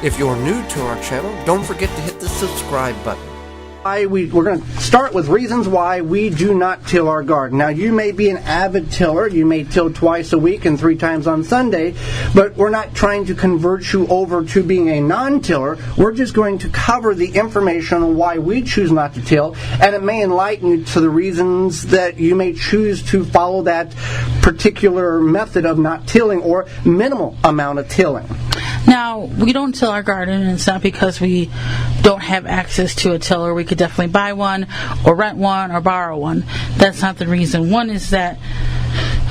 If you're new to our channel, don't forget to hit the subscribe button. We're going to start with reasons why we do not till our garden. Now, you may be an avid tiller. You may till twice a week and 3 times on Sunday, but we're not trying to convert you over to being a non-tiller. We're just going to cover the information on why we choose not to till, and it may enlighten you to the reasons that you may choose to follow that particular method of not tilling or minimal amount of tilling. Now, we don't till our garden, and it's not because we don't have access to a tiller. We could definitely buy one, or rent one, or borrow one. That's not the reason.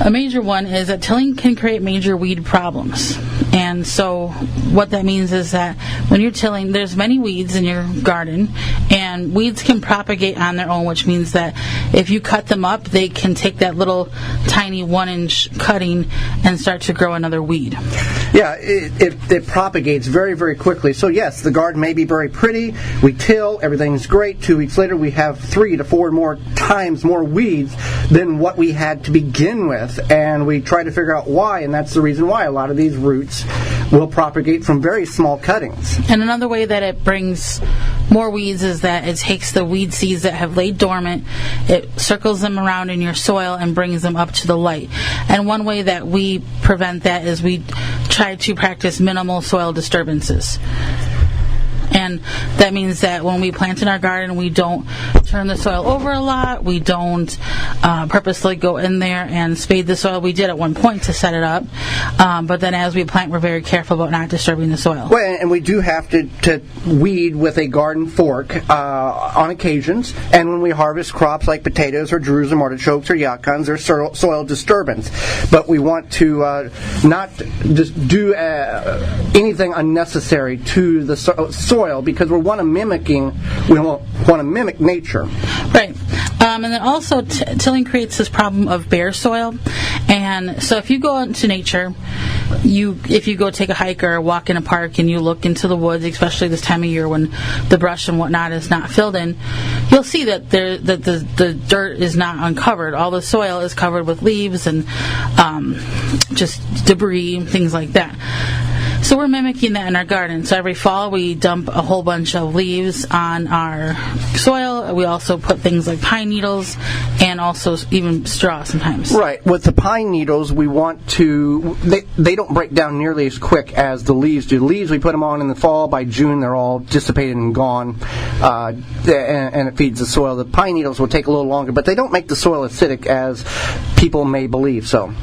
A major one is that tilling can create major weed problems. And so what that means is that when you're tilling, there's many weeds in your garden, and weeds can propagate on their own, which means that if you cut them up, they can take that little tiny 1-inch cutting and start to grow another weed. Yeah, it propagates very, very quickly. So yes, the garden may be very pretty. We till, everything's great. 2 weeks later, we have 3 to 4 times more weeds than what we had to begin with. And we try to figure out why, and that's the reason why a lot of these roots will propagate from very small cuttings. And another way that it brings more weeds is that it takes the weed seeds that have laid dormant, it circles them around in your soil and brings them up to the light. And one way that we prevent that is we try to practice minimal soil disturbances. And that means that when we plant in our garden, we don't turn the soil over a lot. We don't purposely go in there and spade the soil. We did at one point to set it up. But then as we plant, we're very careful about not disturbing the soil. Well, and we do have to weed with a garden fork on occasions. And when we harvest crops like potatoes or Jerusalem artichokes or yacons, there's soil disturbance. But we want to not just do anything unnecessary to the soil, because we want to mimic nature. Right. And then also tilling creates this problem of bare soil. And so if you go out into nature, if you go take a hike or walk in a park and you look into the woods, especially this time of year when the brush and whatnot is not filled in, you'll see that the dirt is not uncovered. All the soil is covered with leaves and just debris and things like that. So we're mimicking that in our garden. So every fall we dump a whole bunch of leaves on our soil. We also put things like pine needles and also even straw sometimes. Right. With the pine needles, we want to... They don't break down nearly as quick as the leaves do. The leaves, we put them on in the fall. By June, they're all dissipated and gone, and it feeds the soil. The pine needles will take a little longer, but they don't make the soil acidic as people may believe so.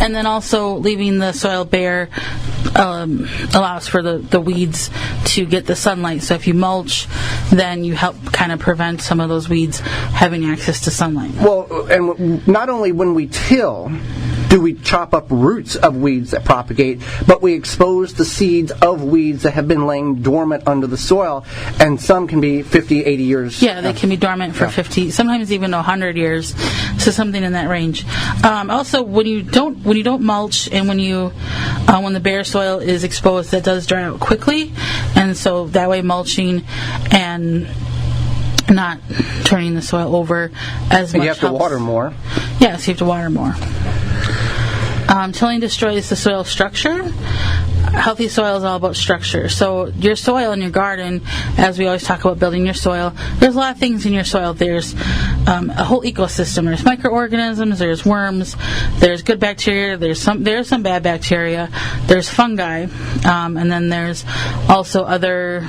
And then also leaving the soil bare allows for the weeds to get the sunlight. So if you mulch, then you help kind of prevent some of those weeds having access to sunlight. Well, and not only when we till do we chop up roots of weeds that propagate, but we expose the seeds of weeds that have been laying dormant under the soil, and some can be 50, 80 years. Yeah, they can be dormant for 50, sometimes even 100 years, so something in that range. Also, when you don't mulch and when the bare soil is exposed, that does dry out quickly, and so that way mulching and not turning the soil over as much. You have to water more. Yes, you have to water more. Tilling destroys the soil structure. Healthy soil is all about structure. So your soil in your garden, as we always talk about building your soil, there's a lot of things in your soil. There's a whole ecosystem. There's microorganisms, there's worms, there's good bacteria, there's some bad bacteria, there's fungi, and then there's also other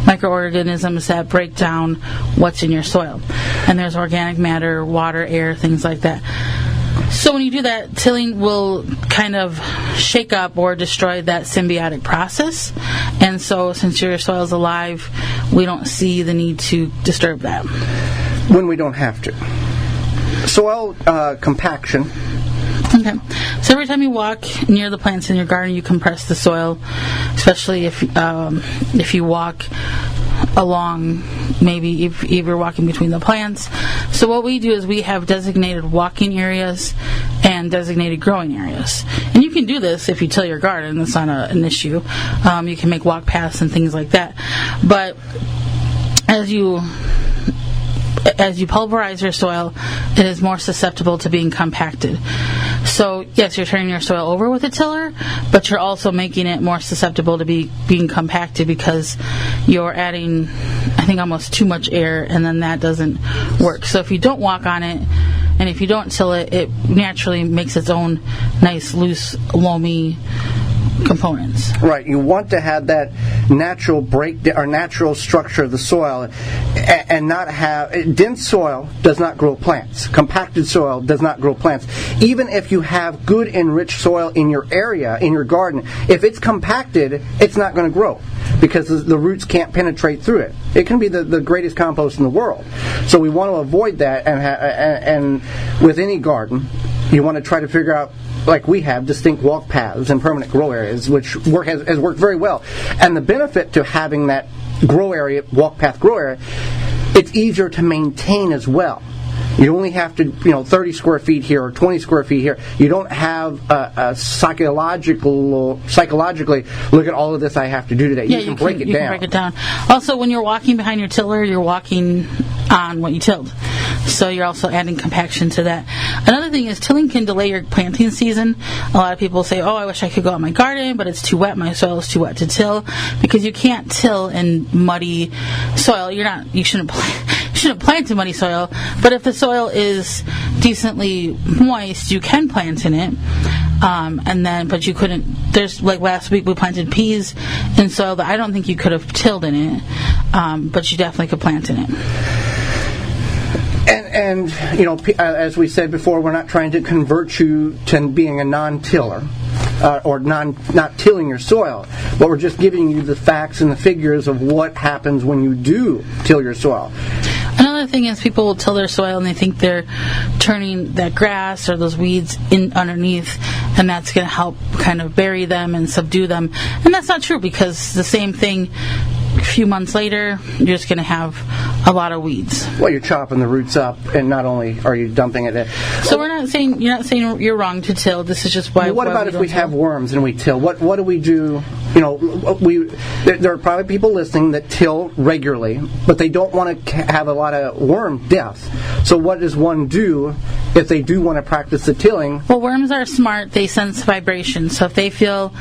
microorganisms that break down what's in your soil. And there's organic matter, water, air, things like that. So when you do that, tilling will kind of shake up or destroy that symbiotic process. And so since your soil is alive, we don't see the need to disturb that. When we don't have to. Soil compaction. Okay. So every time you walk near the plants in your garden, you compress the soil, especially if you walk along, maybe if you're walking between the plants. So what we do is we have designated walking areas and designated growing areas. And you can do this if you till your garden. That's not an issue. You can make walk paths and things like that. But as you pulverize your soil, it is more susceptible to being compacted. So yes, you're turning your soil over with a tiller, but you're also making it more susceptible to being compacted because you're adding, I think, almost too much air, and then that doesn't work. So if you don't walk on it, and if you don't till it, it naturally makes its own nice, loose, loamy components. Right. You want to have that natural or natural structure of the soil, and not have dense soil does not grow plants. Compacted soil does not grow plants. Even if you have good enriched soil in your area, in your garden, if it's compacted, it's not going to grow because the roots can't penetrate through it. It can be the greatest compost in the world. So we want to avoid that, and with any garden, you want to try to figure out, like we have, distinct walk paths and permanent grow areas, which has worked very well. And the benefit to having that grow area, walk path grow area, it's easier to maintain as well. You only have to, 30 square feet here or 20 square feet here. You don't have a psychologically, look at all of this I have to do today. Yeah, you can break it down. Also, when you're walking behind your tiller, you're walking on what you tilled. So you're also adding compaction to that. Another thing is tilling can delay your planting season. A lot of people say, I wish I could go out in my garden, but it's too wet. My soil is too wet to till, because you can't till in muddy soil. You shouldn't plant in muddy soil, but if the soil is decently moist, you can plant in it. But you couldn't. There's, like last week we planted peas in soil that I don't think you could have tilled in it, but you definitely could plant in it. And as we said before, we're not trying to convert you to being a non-tiller or not tilling your soil, but we're just giving you the facts and the figures of what happens when you do till your soil. Another thing is people will till their soil and they think they're turning that grass or those weeds in underneath, and that's going to help kind of bury them and subdue them. And that's not true, because the same thing, a few months later, you're just going to have a lot of weeds. Well, you're chopping the roots up, and not only are you dumping it in. So you're not saying you're wrong to till. This is just why. Well, what about if we have worms and we till? What do we do? There are probably people listening that till regularly, but they don't want to have a lot of worm death. So what does one do if they do want to practice the tilling? Well, worms are smart. They sense vibration. So if they feel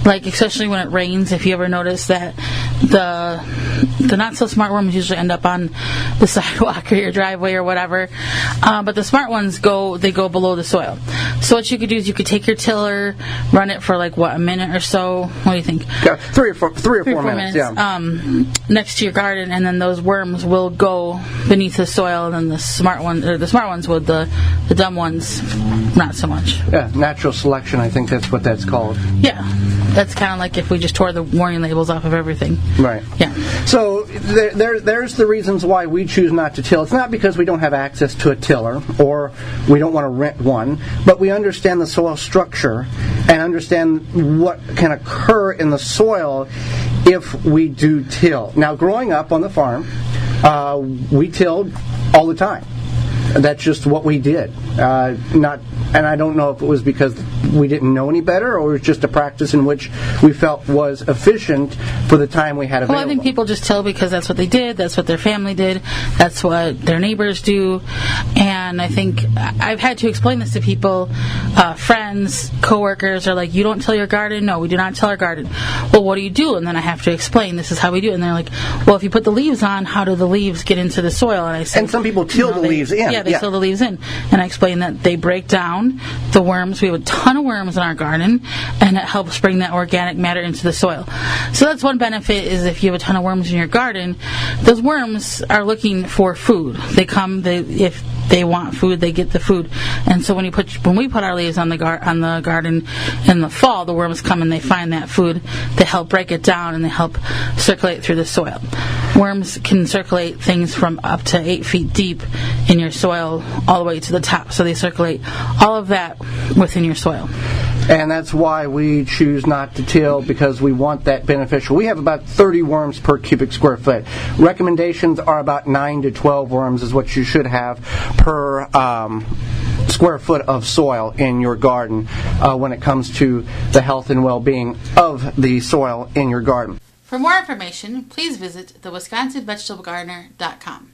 like, especially when it rains, if you ever notice that the not so smart worms usually end up on the sidewalk or your driveway or whatever, but the smart ones go below the soil. So what you could do is you could take your tiller, run it for a minute or so. What do you think? Yeah, three or four minutes. Yeah. Next to your garden, and then those worms will go beneath the soil, and then the smart ones would, the dumb ones not so much. Yeah, natural selection. I think that's what that's called. Yeah. That's kind of like if we just tore the warning labels off of everything. Right. Yeah. So there's the reasons why we choose not to till. It's not because we don't have access to a tiller or we don't want to rent one, but we understand the soil structure and understand what can occur in the soil if we do till. Now, growing up on the farm, we tilled all the time. That's just what we did. And I don't know if it was because we didn't know any better, or it was just a practice in which we felt was efficient for the time we had available. Well, I think people just till because that's what they did, that's what their family did, that's what their neighbors do. And I think I've had to explain this to people, friends, coworkers are like, you don't till your garden? No, we do not till our garden. Well, what do you do? And then I have to explain, this is how we do it. And they're like, well, if you put the leaves on, how do the leaves get into the soil? And I said, and some people till the leaves in. Yeah, they till the leaves in. And I explained that they break down the worms. We have a ton of worms in our garden, and it helps bring that organic matter into the soil. So that's one benefit, is if you have a ton of worms in your garden, those worms are looking for food. They come, if they want food, they get the food. And so when we put our leaves on the garden in the fall, the worms come and they find that food. They help break it down and they help circulate through the soil. Worms can circulate things from up to 8 feet deep in your soil all the way to the top. So they circulate all of that within your soil. And that's why we choose not to till, because we want that beneficial. We have about 30 worms per cubic square foot. Recommendations are about 9 to 12 worms is what you should have per square foot of soil in your garden when it comes to the health and well-being of the soil in your garden. For more information, please visit thewisconsinvegetablegardener.com.